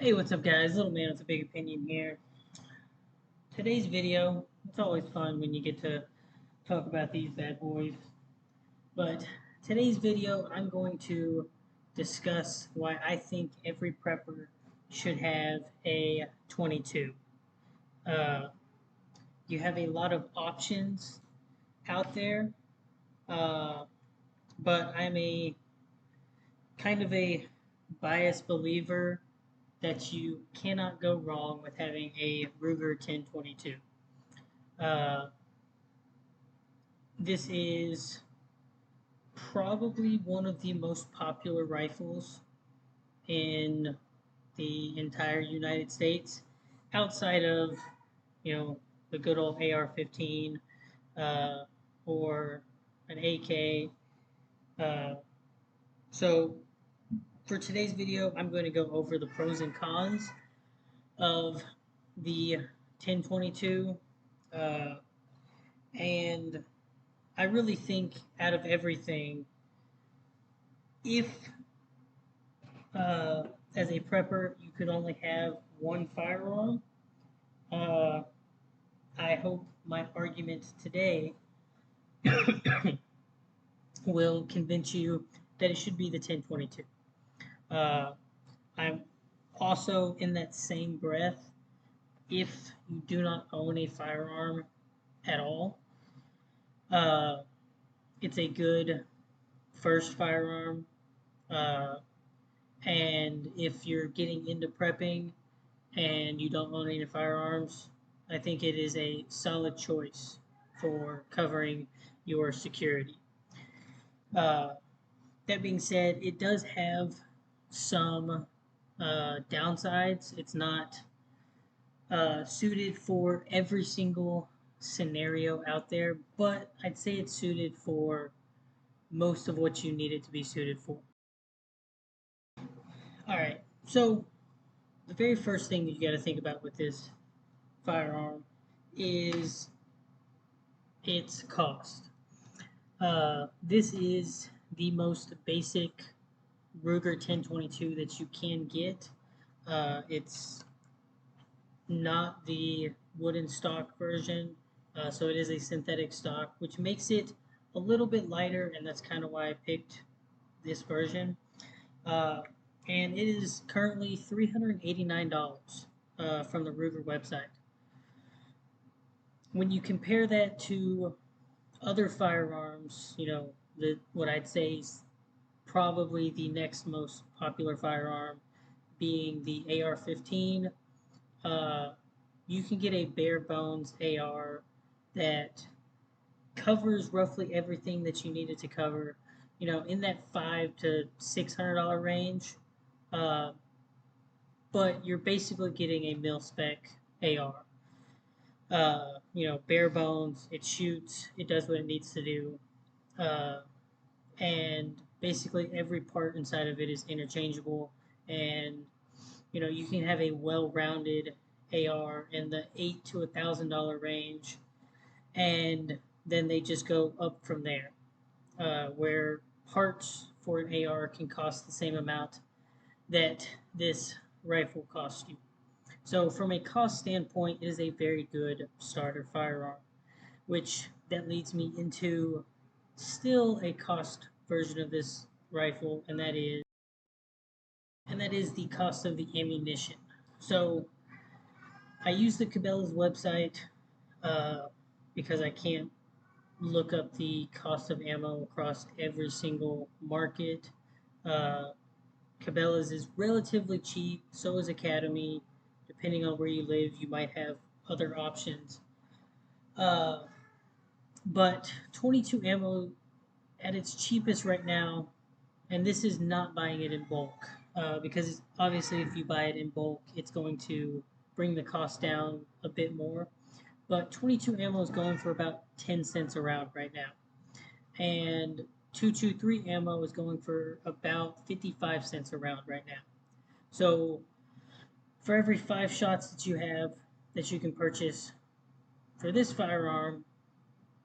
Hey, what's up guys? Little man with a big opinion here. Today's video, it's always fun when you get to talk about these bad boys. But today's video, I'm going to discuss why I think every prepper should have a 22. Uh, you have a lot of options out there, uh, but I'm a kind of a biased believer that you cannot go wrong with having a Ruger 1022. Uh, this is probably one of the most popular rifles in the entire United States, outside of, the good old AR-15 uh, or an AK. Uh, so for today's video, I'm going to go over the pros and cons of the 1022, and I really think out of everything, if uh, as a prepper you could only have one firearm, uh, I hope my argument today will convince you that it should be the 1022. I'm also, in that same breath, if you do not own a firearm at all, uh, it's a good first firearm. Uh, and if you're getting into prepping and you don't own any firearms, I think it is a solid choice for covering your security. Uh, that being said, it does have some downsides. It's not suited for every single scenario out there, but I'd say it's suited for most of what you need it to be suited for. All right, so the very first thing that you got to think about with this firearm is its cost. This is the most basic Ruger 1022 that you can get. It's not the wooden stock version, so it is a synthetic stock, which makes it a little bit lighter, and that's kind of why I picked this version. Uh, and it is currently $389 from the Ruger website. When you compare that to other firearms, what I'd say is probably the next most popular firearm being the AR-15. You can get a bare bones AR that covers roughly everything that you need it to cover, in that $500 to $600 range. Uh, but you're basically getting a mil spec AR. Bare bones, it shoots, it does what it needs to do. Uh, and basically every part inside of it is interchangeable, and you can have a well-rounded AR in the $800 to $1,000 range, and then they just go up from there, where parts for an AR can cost the same amount that this rifle costs you. So from a cost standpoint, it is a very good starter firearm, which that leads me into still a cost version of this rifle, and that is the cost of the ammunition. So I use the Cabela's website uh, because I can't look up the cost of ammo across every single market. Uh, Cabela's is relatively cheap, so is Academy. Depending on where you live, you might have other options. Uh, but 22 ammo at its cheapest right now, and this is not buying it in bulk, because obviously if you buy it in bulk, it's going to bring the cost down a bit more. But 22 ammo is going for about 10 cents a round right now. And 223 ammo is going for about 55 cents a round right now. So for every 5 shots that you have that you can purchase for this firearm,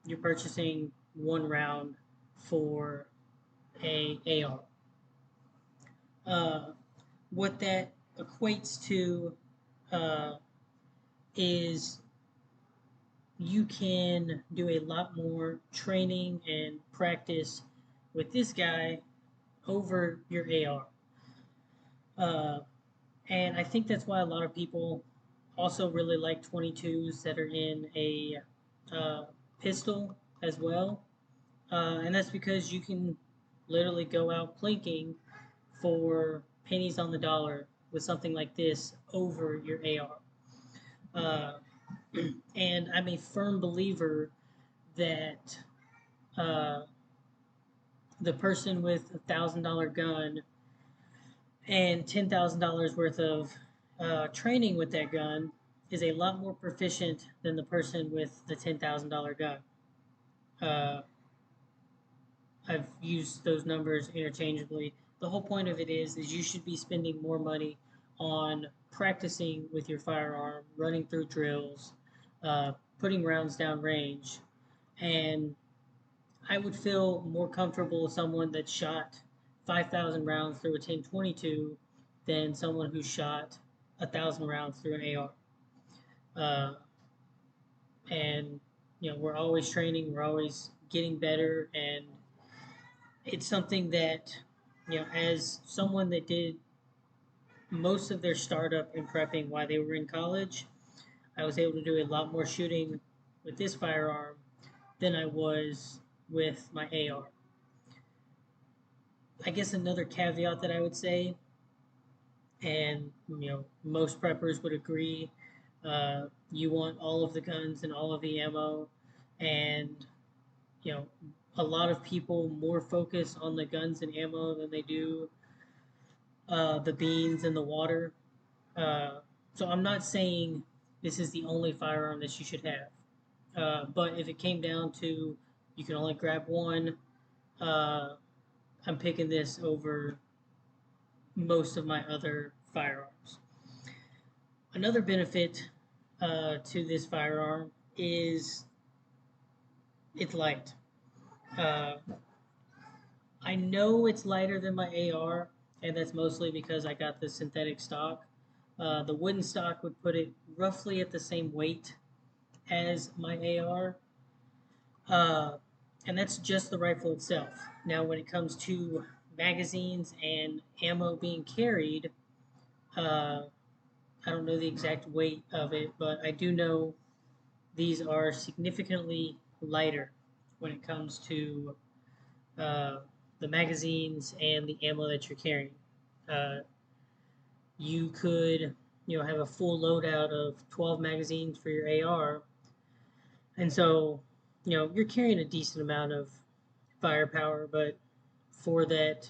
you're purchasing 1 round for a AR. Uh, what that equates to uh, is you can do a lot more training and practice with this guy over your AR. Uh, and I think that's why a lot of people also really like 22s that are in a uh, pistol as well. And that's because you can literally go out plinking for pennies on the dollar with something like this over your AR. Uh, and I'm a firm believer that uh, the person with $1,000 gun and $10,000 worth of training with that gun is a lot more proficient than the person with the $10,000 gun. Uh, I've used those numbers interchangeably. The whole point of it is you should be spending more money on practicing with your firearm, running through drills, putting rounds down range, and I would feel more comfortable with someone that shot 5,000 rounds through a 1022 than someone who shot 1,000 rounds through an AR. Uh, and we're always training, we're always getting better, and it's something that as someone that did most of their startup and prepping while they were in college, I was able to do a lot more shooting with this firearm than I was with my AR. I guess another caveat that I would say, and most preppers would agree, you want all of the guns and all of the ammo, and you know a lot of people more focus on the guns and ammo than they do the beans and the water. So I'm not saying this is the only firearm that you should have, but if it came down to you can only grab one, uh, I'm picking this over most of my other firearms. Another benefit to this firearm is it's light. Uh, I know it's lighter than my AR, and that's mostly because I got the synthetic stock. The wooden stock would put it roughly at the same weight as my AR, uh, and that's just the rifle itself. Now, when it comes to magazines and ammo being carried, uh, I don't know the exact weight of it, but I do know these are significantly lighter when it comes to uh, the magazines and the ammo that you're carrying. Uh, you could, have a full loadout of 12 magazines for your AR, and so, you're carrying a decent amount of firepower, but for that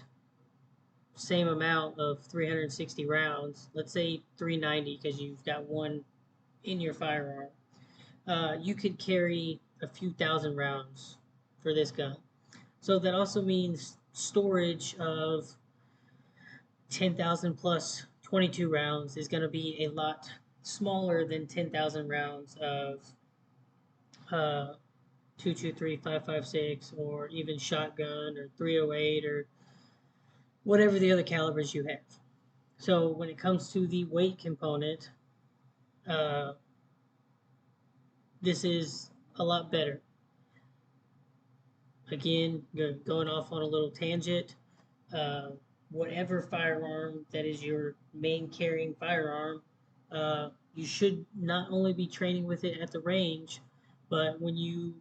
same amount of 360 rounds, let's say 390 because you've got one in your firearm, you could carry a few thousand rounds for this gun. So that also means storage of 10,000 plus 22 rounds is going to be a lot smaller than 10,000 rounds of uh, 223, 556, or even shotgun or 308 or whatever the other calibers you have. So when it comes to the weight component, uh, this is a lot better. Again, going off on a little tangent, uh, whatever firearm that is your main carrying firearm, you should not only be training with it at the range, but when you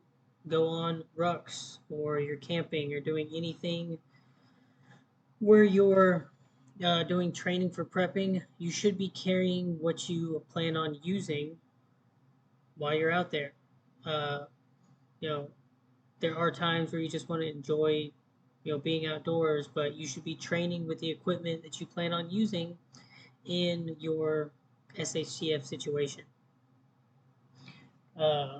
go on rucks or you're camping or doing anything where you're doing training for prepping, you should be carrying what you plan on using while you're out there. Uh, you know, there are times where you just want to enjoy, being outdoors, but you should be training with the equipment that you plan on using in your SHTF situation. Uh,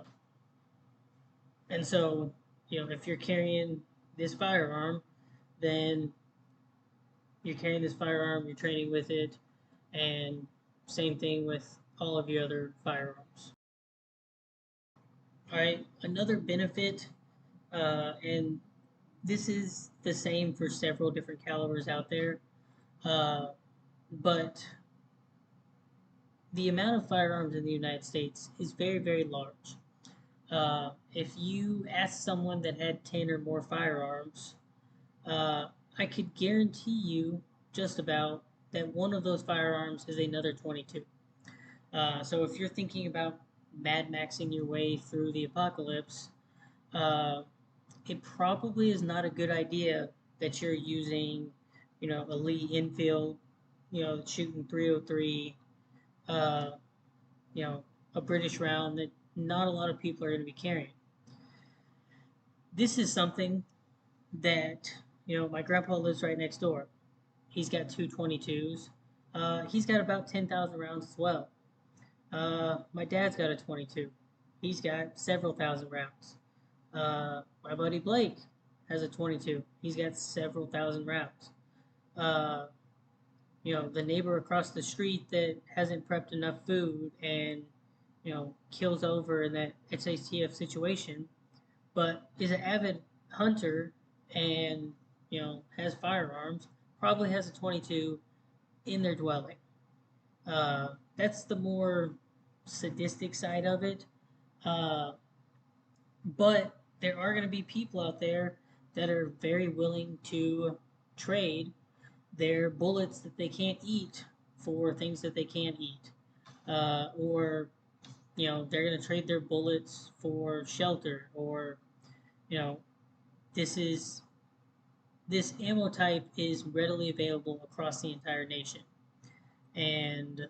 and so, if you're carrying this firearm, then you're carrying this firearm, you're training with it, and same thing with all of your other firearms. All right, another benefit, and this is the same for several different calibers out there, but the amount of firearms in the United States is very, very large. If you ask someone that had 10 or more firearms, uh, I could guarantee you just about that one of those firearms is another 22. So if you're thinking about Mad Maxing your way through the apocalypse, uh, it probably is not a good idea that you're using, a Lee Enfield, shooting 303, uh, you know, a British round that not a lot of people are going to be carrying. This is something that, my grandpa lives right next door. He's got two 22s. He's got about 10,000 rounds as well. My dad's got a 22. He's got several thousand rounds. My buddy Blake has a 22. He's got several thousand rounds. Uh, the neighbor across the street that hasn't prepped enough food and, kills over in that SATF situation, but is an avid hunter and, has firearms, probably has a 22 in their dwelling. That's the more sadistic side of it. Uh, but there are going to be people out there that are very willing to trade their bullets that they can't eat for things that they can't eat. Or, they're going to trade their bullets for shelter. Or, you know, this is this ammo type is readily available across the entire nation. And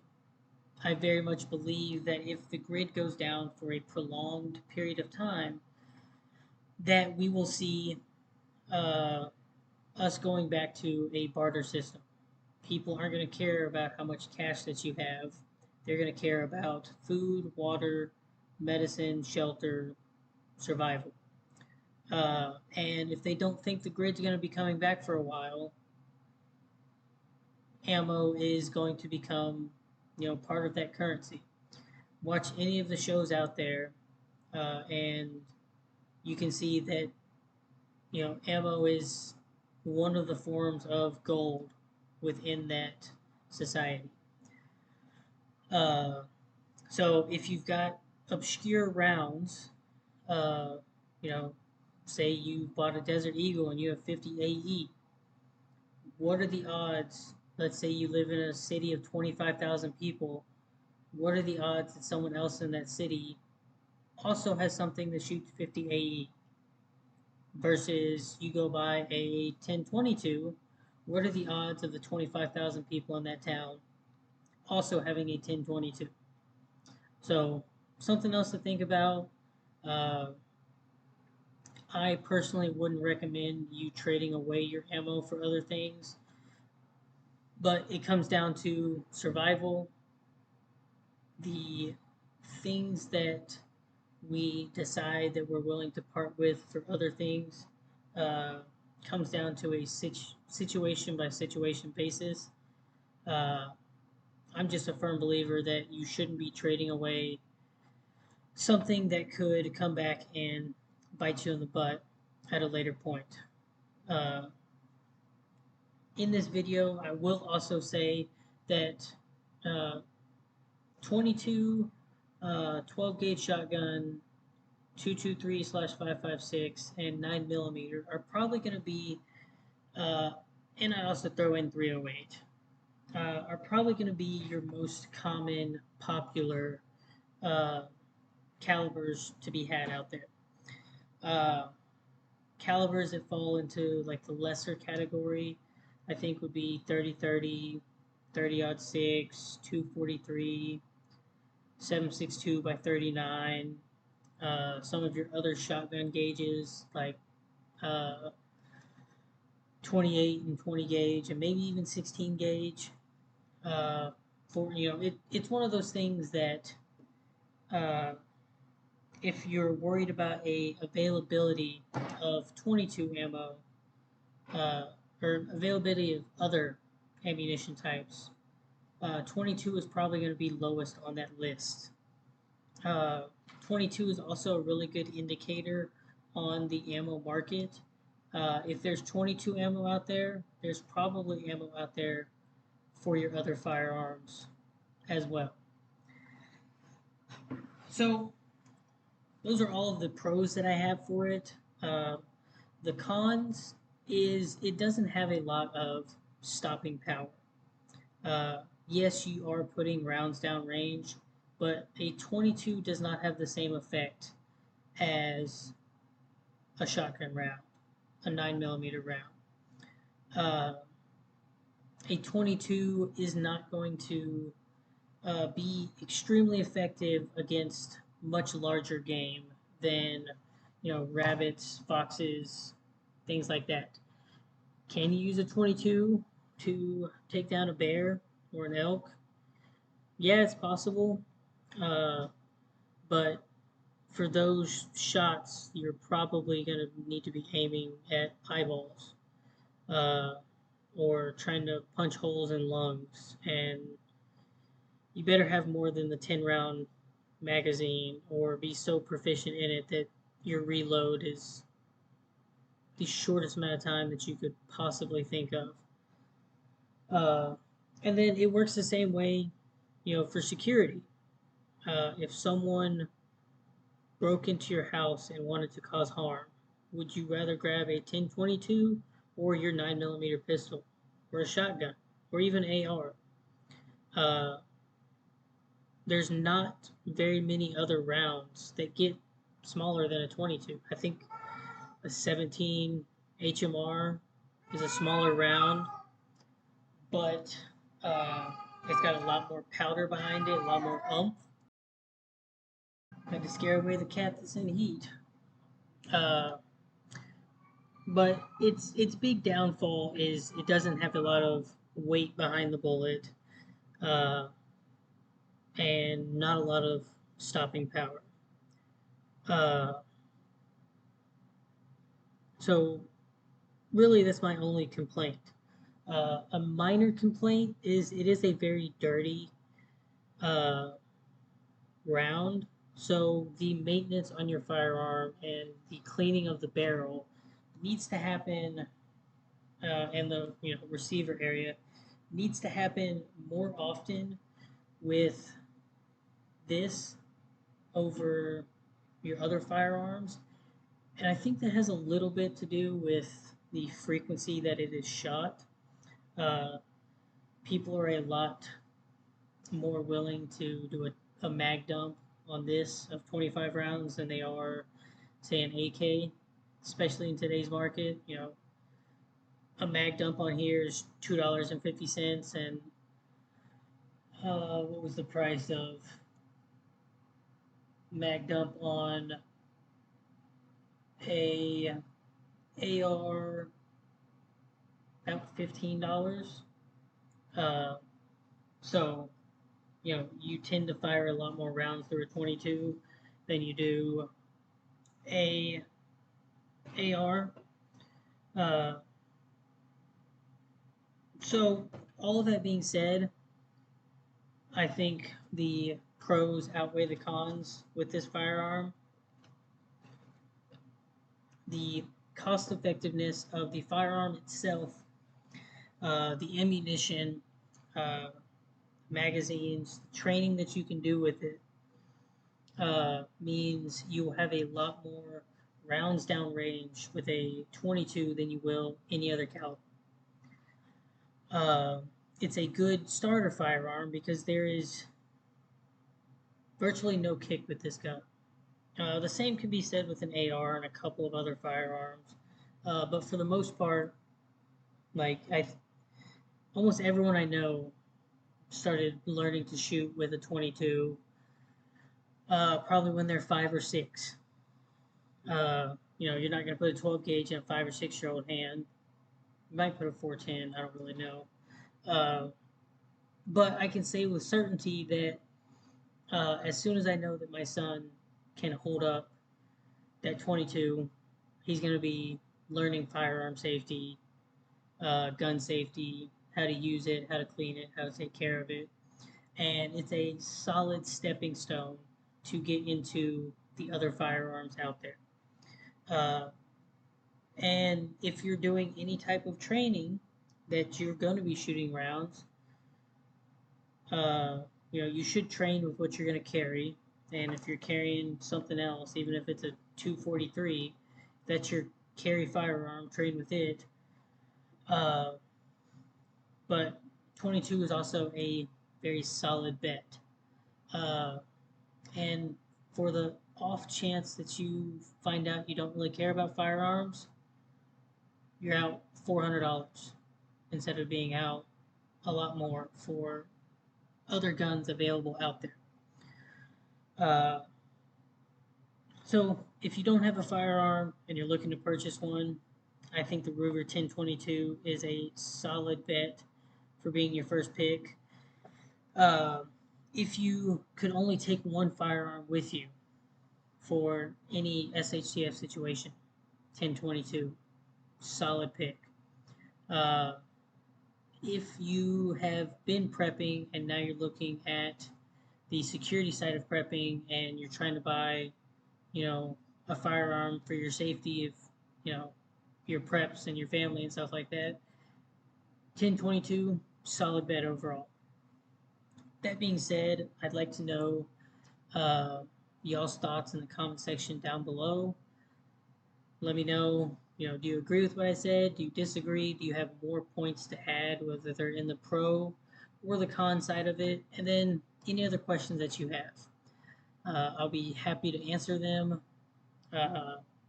I very much believe that if the grid goes down for a prolonged period of time, that we will see uh, us going back to a barter system. People aren't going to care about how much cash that you have. They're going to care about food, water, medicine, shelter, survival. And if they don't think the grid's going to be coming back for a while, ammo is going to become, part of that currency. Watch any of the shows out there, and you can see that, ammo is one of the forms of gold within that society. Uh, so if you've got obscure rounds, uh, you know, say you bought a Desert Eagle and you have 50 AE, what are the odds? Let's say you live in a city of 25,000 people. What are the odds that someone else in that city also has something that shoots 50 AE? Versus you go buy a 1022, what are the odds of the 25,000 people in that town also having a 1022? So, something else to think about. Uh, I personally wouldn't recommend you trading away your ammo for other things, but it comes down to survival. The things that we decide that we're willing to part with for other things uh, comes down to a situation by situation basis. Uh, I'm just a firm believer that you shouldn't be trading away something that could come back and bite you in the butt at a later point. Uh, in this video, I will also say that uh, 22 12 gauge shotgun 223/556 and 9mm are probably going to be, uh, and I also throw in 308, are probably going to be your most common popular uh, calibers to be had out there. Uh, Calibers that fall into like the lesser category, I think would be 30-30, 30-06, 243, 762 by 39. Some of your other shotgun gauges like uh, 28 and 20 gauge, and maybe even 16 gauge. For it's one of those things that uh, if you're worried about a availability of 22 ammo uh, or availability of other ammunition types, 22 is probably going to be lowest on that list. Uh, 22 is also a really good indicator on the ammo market. If there's 22 ammo out there, there's probably ammo out there for your other firearms as well. So those are all of the pros that I have for it. Uh, the cons is it doesn't have a lot of stopping power. Yes, you are putting rounds down range, but a 22 does not have the same effect as a shotgun round, a 9 millimeter round. Uh, a 22 is not going to be extremely effective against much larger game than rabbits, foxes, things like that. Can you use a 22 to take down a bear or an elk? Yeah, it's possible, uh, but for those shots, you're probably going to need to be aiming at eyeballs, uh, or trying to punch holes in lungs, and you better have more than the 10 round magazine or be so proficient in it that your reload is the shortest amount of time that you could possibly think of. Uh, and then it works the same way, for security. If someone broke into your house and wanted to cause harm, would you rather grab a 10/22 or your 9 millimeter pistol or a shotgun or even AR? Uh, there's not very many other rounds that get smaller than a 22. I think a 17 HMR is a smaller round, but uh, it's got a lot more powder behind it, a lot more oomph. Had to scare away the cat that's in heat. Uh, but its big downfall is it doesn't have a lot of weight behind the bullet, uh, and not a lot of stopping power. Uh, so really, that's my only complaint. A minor complaint is it is a very dirty uh, round, so the maintenance on your firearm and the cleaning of the barrel needs to happen, and the receiver area needs to happen more often with this over your other firearms. And I think that has a little bit to do with the frequency that it is shot. Uh, People are a lot more willing to do a mag dump on this of 25 rounds than they are, say, an AK, especially in today's market. A mag dump on here is $2.50, and what was the price of mag dump on a AR? About $15. Uh, so you tend to fire a lot more rounds through a 22 than you do a AR. Uh, so all of that being said, I think the pros outweigh the cons with this firearm. The cost effectiveness of the firearm itself, the ammunition, uh, magazines, training that you can do with it, means you will have a lot more rounds down range with a 22 than you will any other caliber. Uh, it's a good starter firearm because there is virtually no kick with this gun. The same can be said with an AR and a couple of other firearms, but for the most part, like almost everyone I know started learning to shoot with a 22, probably when they're 5 or 6. You're not going to put a 12 gauge in a 5 or 6 year old hand. You might put a 410. I don't really know. Uh, but I can say with certainty that as soon as I know that my son can hold up that 22, he's going to be learning firearm safety, gun safety, how to use it, how to clean it, how to take care of it. And it's a solid stepping stone to get into the other firearms out there. Uh, and if you're doing any type of training that you're going to be shooting rounds, uh, you should train with what you're going to carry. And if you're carrying something else, even if it's a 243, that's your carry firearm, trade with it. Uh, but 22 is also a very solid bet. Uh, and for the off chance that you find out you don't really care about firearms, you're out $400 instead of being out a lot more for other guns available out there. Uh, so if you don't have a firearm and you're looking to purchase one, I think the Ruger 1022 is a solid bet for being your first pick. Uh, if you could only take one firearm with you for any SHTF situation, 1022, solid pick. Uh, if you have been prepping and now you're looking at the security side of prepping and you're trying to buy, you know, a firearm for your safety of, you know, your preps and your family and stuff like that, 1022, solid bet overall. That being said, I'd like to know uh, y'all's thoughts in the comment section down below. Let me know, do you agree with what I said? Do you disagree? Do you have more points to add, whether they're in the pro or the con side of it? And then any other questions that you have. I'll be happy to answer them.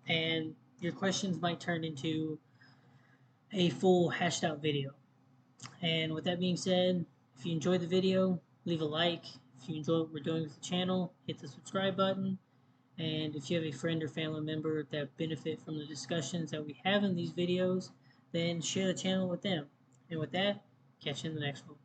And your questions might turn into a full hashed out video. And with that being said, if you enjoyed the video, leave a like. If you enjoy what we're doing with the channel, hit the subscribe button. And if you have a friend or family member that benefit from the discussions that we have in these videos, then share the channel with them. And with that, catch you in the next one.